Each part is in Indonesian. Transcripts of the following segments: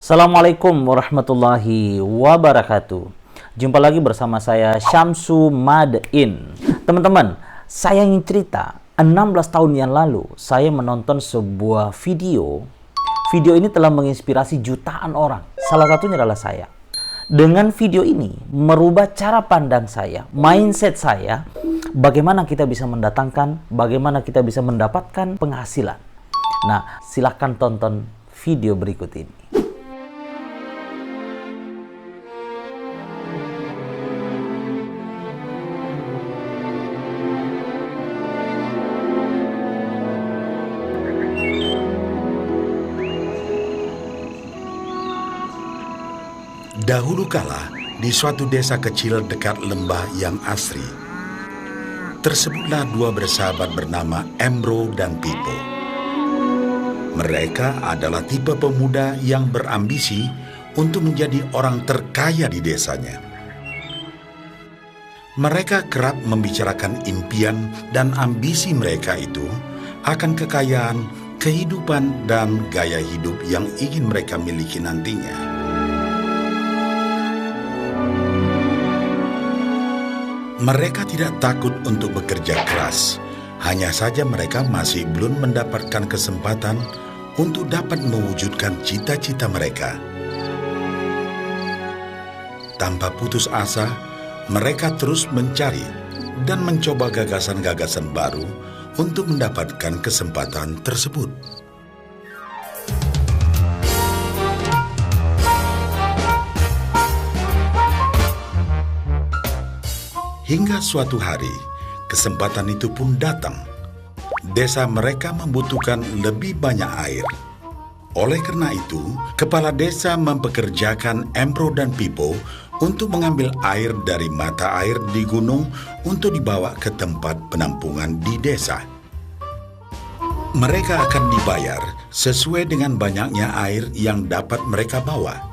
Assalamualaikum warahmatullahi wabarakatuh. Jumpa lagi bersama saya Syamsu Madain. Teman-teman, saya ingin cerita 16 tahun yang lalu saya menonton sebuah video. Video ini telah menginspirasi jutaan orang. Salah satunya adalah saya. Dengan video ini merubah cara pandang saya, mindset saya, bagaimana kita bisa mendatangkan, bagaimana kita bisa mendapatkan penghasilan. Nah, silahkan tonton video berikut ini. Dahulu kala, di suatu desa kecil dekat lembah yang asri, tersebutlah dua bersahabat bernama Embro dan Pipo. Mereka adalah tipe pemuda yang berambisi untuk menjadi orang terkaya di desanya. Mereka kerap membicarakan impian dan ambisi mereka itu akan kekayaan, kehidupan, dan gaya hidup yang ingin mereka miliki nantinya. Mereka tidak takut untuk bekerja keras, hanya saja mereka masih belum mendapatkan kesempatan untuk dapat mewujudkan cita-cita mereka. Tanpa putus asa, mereka terus mencari dan mencoba gagasan-gagasan baru untuk mendapatkan kesempatan tersebut. Hingga suatu hari, kesempatan itu pun datang. Desa mereka membutuhkan lebih banyak air. Oleh karena itu, kepala desa mempekerjakan Embro dan Pipo untuk mengambil air dari mata air di gunung untuk dibawa ke tempat penampungan di desa. Mereka akan dibayar sesuai dengan banyaknya air yang dapat mereka bawa.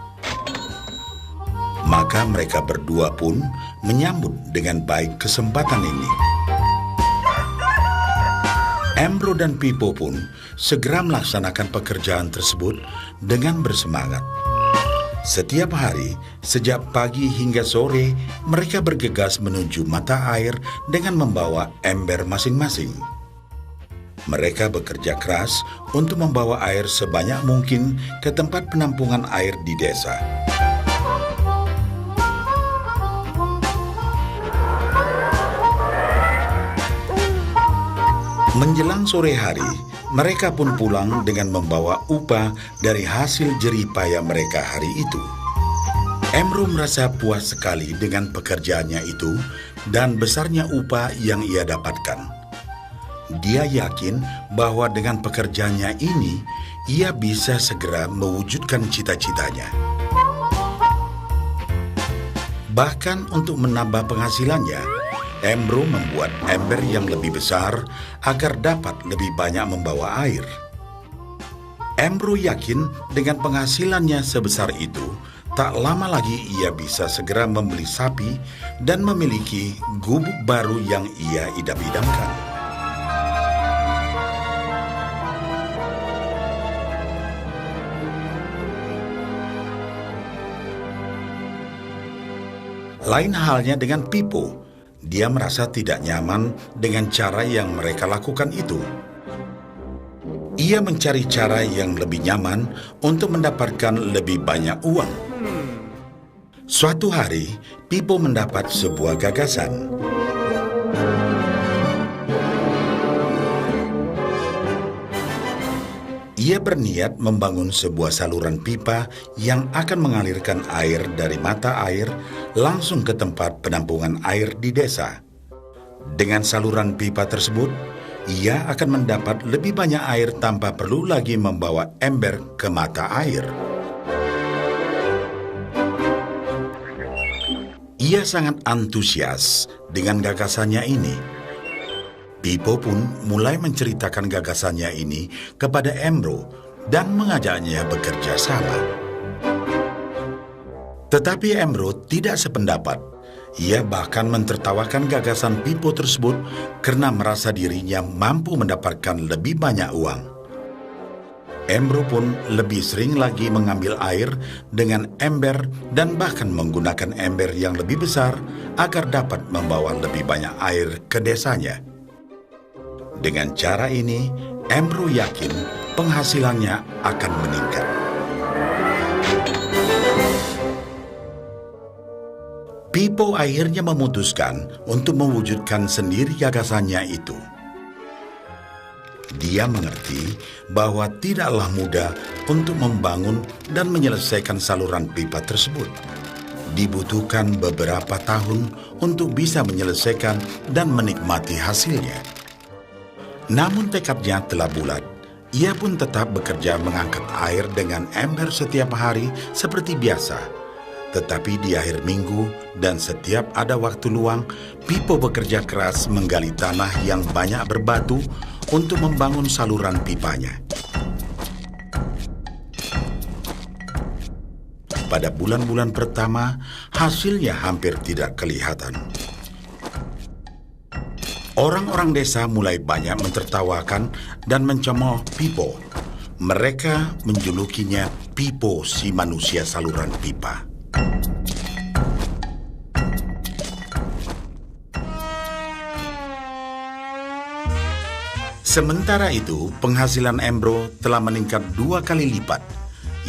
Maka mereka berdua pun menyambut dengan baik kesempatan ini. Embro dan Pipo pun segera melaksanakan pekerjaan tersebut dengan bersemangat. Setiap hari, sejak pagi hingga sore, mereka bergegas menuju mata air dengan membawa ember masing-masing. Mereka bekerja keras untuk membawa air sebanyak mungkin ke tempat penampungan air di desa. Menjelang sore hari, mereka pun pulang dengan membawa upah dari hasil jerih payah mereka hari itu. Embro merasa puas sekali dengan pekerjaannya itu dan besarnya upah yang ia dapatkan. Dia yakin bahwa dengan pekerjaannya ini, ia bisa segera mewujudkan cita-citanya. Bahkan untuk menambah penghasilannya, Embro membuat ember yang lebih besar agar dapat lebih banyak membawa air. Embro yakin dengan penghasilannya sebesar itu, tak lama lagi ia bisa segera membeli sapi dan memiliki gubuk baru yang ia idam-idamkan. Lain halnya dengan Pipo. Dia merasa tidak nyaman dengan cara yang mereka lakukan itu. Ia mencari cara yang lebih nyaman untuk mendapatkan lebih banyak uang. Suatu hari, Pipo mendapat sebuah gagasan. Ia berniat membangun sebuah saluran pipa yang akan mengalirkan air dari mata air langsung ke tempat penampungan air di desa. Dengan saluran pipa tersebut, ia akan mendapat lebih banyak air tanpa perlu lagi membawa ember ke mata air. Ia sangat antusias dengan gagasannya ini. Pipo pun mulai menceritakan gagasannya ini kepada Embro dan mengajaknya bekerja sama. Tetapi Embro tidak sependapat. Ia bahkan mentertawakan gagasan Pipo tersebut karena merasa dirinya mampu mendapatkan lebih banyak uang. Embro pun lebih sering lagi mengambil air dengan ember dan bahkan menggunakan ember yang lebih besar agar dapat membawa lebih banyak air ke desanya. Dengan cara ini, Embro yakin penghasilannya akan meningkat. Pipo akhirnya memutuskan untuk mewujudkan sendiri gagasannya itu. Dia mengerti bahwa tidaklah mudah untuk membangun dan menyelesaikan saluran pipa tersebut. Dibutuhkan beberapa tahun untuk bisa menyelesaikan dan menikmati hasilnya. Namun tekadnya telah bulat. Ia pun tetap bekerja mengangkat air dengan ember setiap hari seperti biasa. Tetapi di akhir minggu dan setiap ada waktu luang, Pipo bekerja keras menggali tanah yang banyak berbatu untuk membangun saluran pipanya. Pada bulan-bulan pertama, hasilnya hampir tidak kelihatan. Orang-orang desa mulai banyak mentertawakan dan mencemooh Pipo. Mereka menjulukinya Pipo si manusia saluran pipa. Sementara itu, penghasilan Embro telah meningkat 2 kali lipat.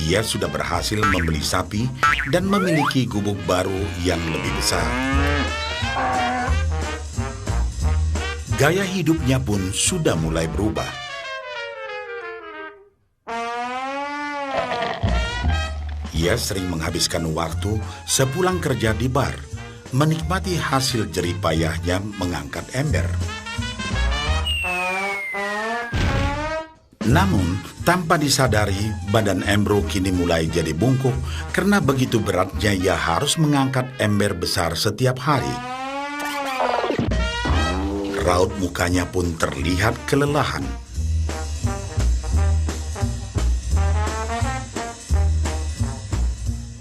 Ia sudah berhasil membeli sapi dan memiliki gubuk baru yang lebih besar. Gaya hidupnya pun sudah mulai berubah. Ia sering menghabiskan waktu sepulang kerja di bar, menikmati hasil jerih payahnya mengangkat ember. Namun, tanpa disadari, badan Embro kini mulai jadi bungkuk karena begitu beratnya ia harus mengangkat ember besar setiap hari. Raut mukanya pun terlihat kelelahan.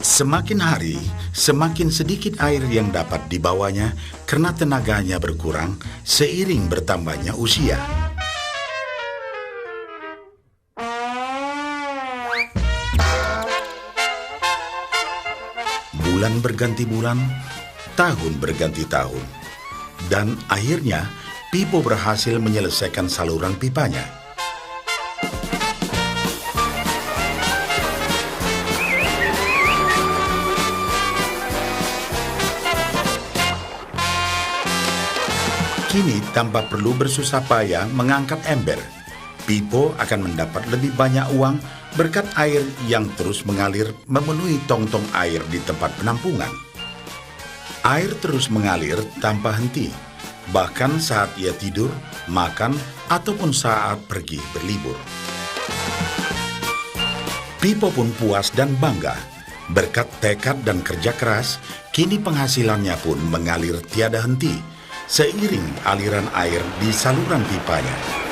Semakin hari, semakin sedikit air yang dapat dibawanya karena tenaganya berkurang seiring bertambahnya usia. Bulan berganti bulan, tahun berganti tahun. Dan akhirnya, Pipo berhasil menyelesaikan saluran pipanya. Kini, tanpa perlu bersusah payah mengangkat ember, Pipo akan mendapat lebih banyak uang berkat air yang terus mengalir memenuhi tong-tong air di tempat penampungan. Air terus mengalir tanpa henti, bahkan saat ia tidur, makan, ataupun saat pergi berlibur. Pipo pun puas dan bangga. Berkat tekad dan kerja keras, kini penghasilannya pun mengalir tiada henti, seiring aliran air di saluran pipanya.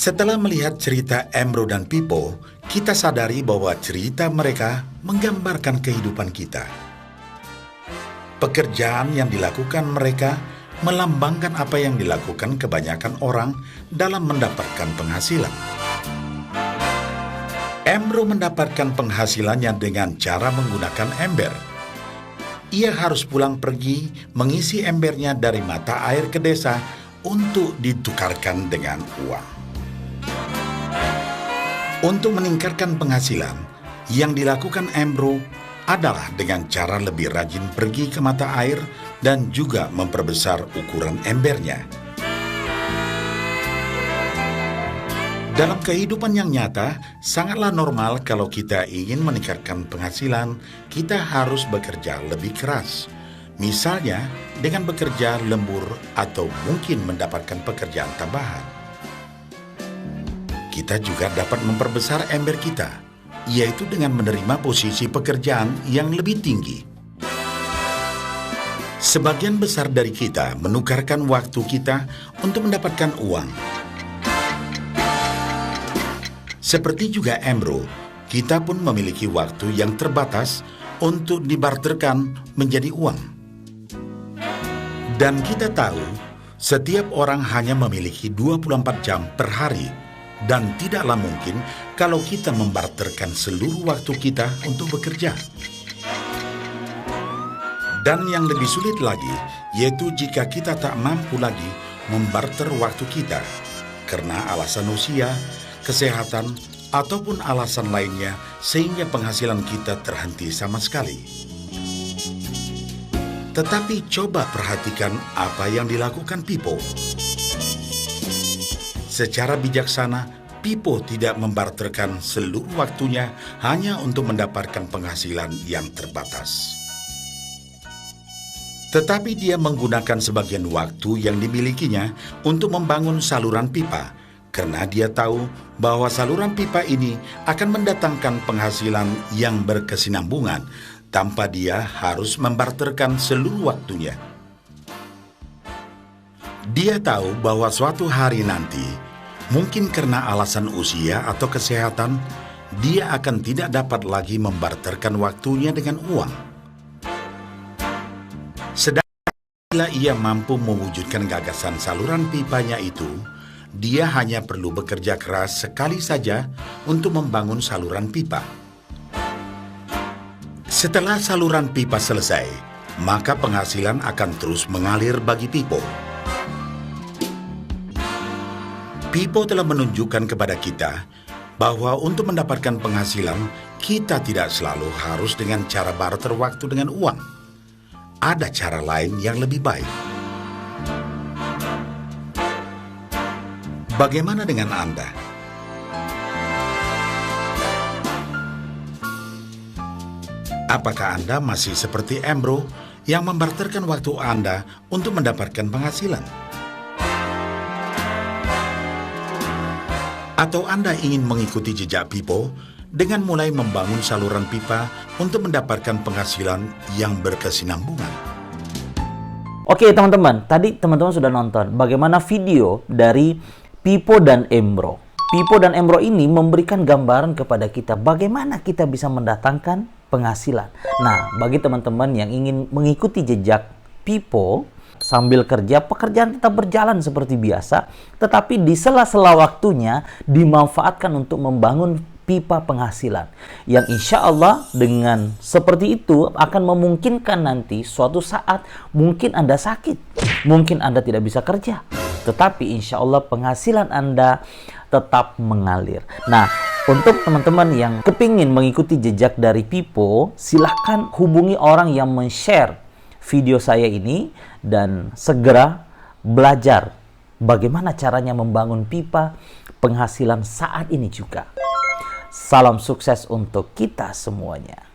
Setelah melihat cerita Embro dan Pipo, kita sadari bahwa cerita mereka menggambarkan kehidupan kita. Pekerjaan yang dilakukan mereka melambangkan apa yang dilakukan kebanyakan orang dalam mendapatkan penghasilan. Embro mendapatkan penghasilannya dengan cara menggunakan ember. Ia harus pulang pergi mengisi embernya dari mata air ke desa untuk ditukarkan dengan uang. Untuk meningkatkan penghasilan, yang dilakukan Embro adalah dengan cara lebih rajin pergi ke mata air dan juga memperbesar ukuran embernya. Dalam kehidupan yang nyata, sangatlah normal kalau kita ingin meningkatkan penghasilan, kita harus bekerja lebih keras. Misalnya, dengan bekerja lembur atau mungkin mendapatkan pekerjaan tambahan. Kita juga dapat memperbesar ember kita, yaitu dengan menerima posisi pekerjaan yang lebih tinggi. Sebagian besar dari kita menukarkan waktu kita untuk mendapatkan uang. Seperti juga Embro, kita pun memiliki waktu yang terbatas untuk dibarterkan menjadi uang. Dan kita tahu, setiap orang hanya memiliki 24 jam per hari, dan tidaklah mungkin kalau kita membarterkan seluruh waktu kita untuk bekerja. Dan yang lebih sulit lagi, yaitu jika kita tak mampu lagi membarter waktu kita, karena alasan usia, kesehatan, ataupun alasan lainnya sehingga penghasilan kita terhenti sama sekali. Tetapi coba perhatikan apa yang dilakukan Pipo. Secara bijaksana, Pipo tidak membarterkan seluruh waktunya hanya untuk mendapatkan penghasilan yang terbatas. Tetapi dia menggunakan sebagian waktu yang dimilikinya untuk membangun saluran pipa, karena dia tahu bahwa saluran pipa ini akan mendatangkan penghasilan yang berkesinambungan tanpa dia harus membarterkan seluruh waktunya. Dia tahu bahwa suatu hari nanti, mungkin karena alasan usia atau kesehatan, dia akan tidak dapat lagi membarterkan waktunya dengan uang. Sedangkan bila ia mampu mewujudkan gagasan saluran pipanya itu, dia hanya perlu bekerja keras sekali saja untuk membangun saluran pipa. Setelah saluran pipa selesai, maka penghasilan akan terus mengalir bagi Pipo. Pipo telah menunjukkan kepada kita bahwa untuk mendapatkan penghasilan, kita tidak selalu harus dengan cara barter waktu dengan uang. Ada cara lain yang lebih baik. Bagaimana dengan Anda? Apakah Anda masih seperti Embro yang membarterkan waktu Anda untuk mendapatkan penghasilan? Atau Anda ingin mengikuti jejak Pipo dengan mulai membangun saluran pipa untuk mendapatkan penghasilan yang berkesinambungan? Oke teman-teman, tadi teman-teman sudah nonton bagaimana video dari Pipo dan Embro. Pipo dan Embro ini memberikan gambaran kepada kita bagaimana kita bisa mendatangkan penghasilan. Nah, bagi teman-teman yang ingin mengikuti jejak Pipo, sambil kerja, pekerjaan tetap berjalan seperti biasa, tetapi di sela-sela waktunya dimanfaatkan untuk membangun pipa penghasilan. Yang insya Allah dengan seperti itu akan memungkinkan nanti suatu saat mungkin Anda sakit, mungkin Anda tidak bisa kerja, tetapi insya Allah penghasilan Anda tetap mengalir. Nah, untuk teman-teman yang kepingin mengikuti jejak dari Pipo, silahkan hubungi orang yang men-share video saya ini dan segera belajar bagaimana caranya membangun pipa penghasilan saat ini juga. Salam sukses untuk kita semuanya.